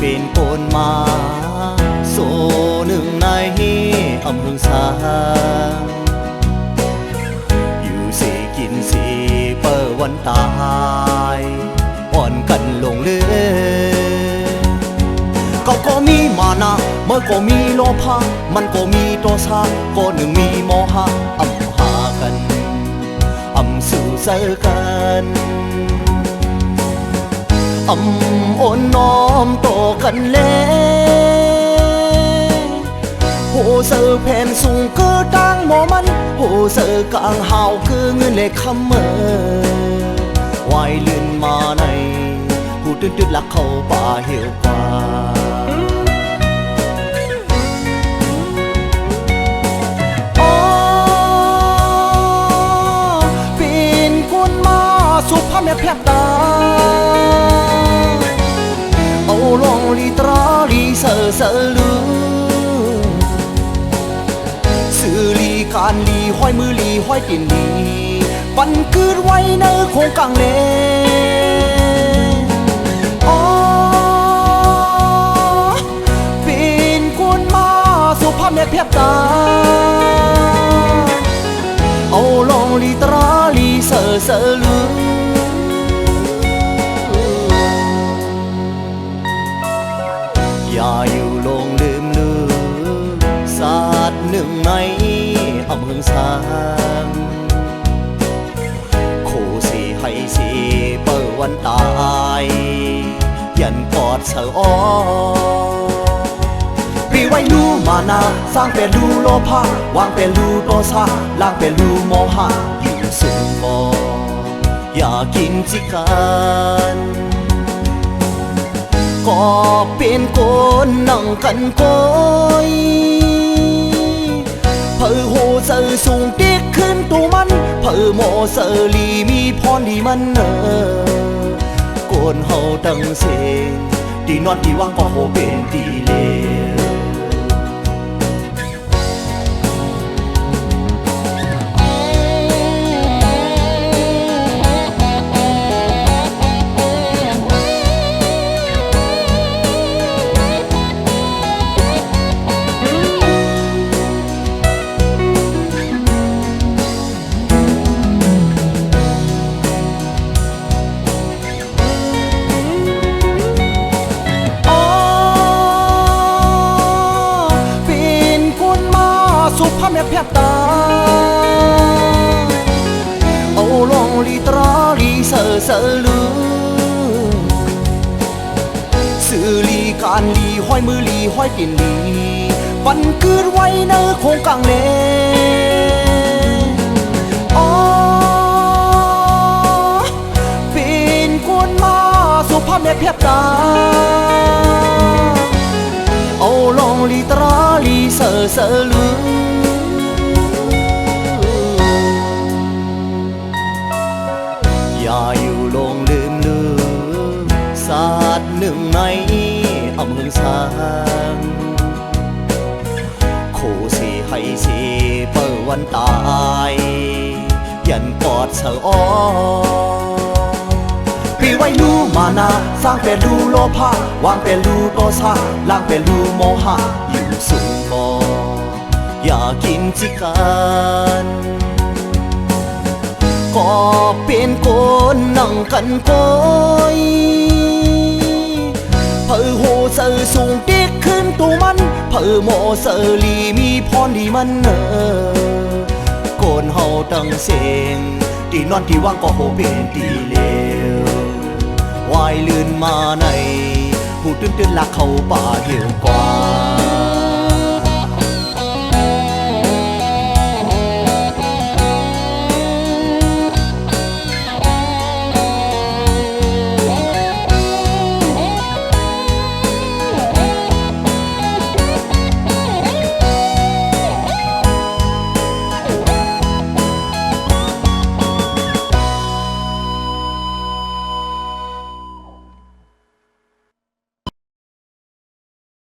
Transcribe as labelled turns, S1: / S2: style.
S1: เป็นโอนมาโซหนึ่งในอำเภอสางอยู่สิกินสิเปิดวันตายอ่อนกันลงเลยก็มีมานะเมื่อก็มีโลภะมันก็มีโทสะก็หนึ่งมีโมหะอำหากันอำสื่อเสอกันโอนน้อมโตกันเลยโหเสือแผ่นสูงก็ตั้งหมอมันโหเสือกลางหาวคือเงินเล็กคำเมื่อวายลื่นมาในหูตื้นๆลักเข้าป่าเหี่ยวกว่าเป็นคนมาสุภาพแม่แพบตาลองลีตราลีเสือลือสื่อลีการลีห้อยมือลีห้อยตินลีปันคืนไว้ในโคงกังเลเป็นคนมาสุภาพแม่เพียบตาเอาลองลีตราลีเสือลืออย่าอยู่ลงลืมลือศาสตร์หนึ่งในอำเภอสางโคสีให้สีเปิดวันตายยันกอดเสืออ้อปีไว้ลูมานาสร้างเป็นลูโลภะวางเป็นลูโตสะล้างเป็นลูโมหะอยู่สูงบ่อย่ากินจิกันก็เป็นคนนั่งกันก้อยเพื่อโหเสือสูงติ๊กขึ้นตัวมันเพื่อโมเสือลีมีพรดีมันโกนเฮาตั้งเสียงที่นอนที่ว่างก็โหเป็นดีเลวสุภาพแม่เพียบตาเอาลองลีตราลีเสือลือสื่อลีการลีห้อยมือลีห้อยตินลีปันคืนไว้ในโคงกังเลเป็นคนมาสุภาพแม่เพียบตาเอาลองลีตราลีเสือลืออย่าอยู่ลงลืมลือศาสตร์หนึ่งในอำเภอสางโคสีให้สีเปิดวันตายยันกอดเสืออ้อปีไว้ลูมานาสร้างเป็นลูโลภะวางเป็นลูโตสะล้างเป็นลูโมหะอยู่สูงบ่อย่ากินจิกันก็เป็นคนนั่งกันก้อยเพื่อโหเสือสูงติ๊กขึ้นตัวมันเพื่อโมเสือลีมีพรดีมันโกนเฮาตั้งเสียงที่นอนที่ว่างก็โหเป็นดีเลววายลื่นมาในหูตื้นๆลักเข้าป่าเหี่ยวกว่า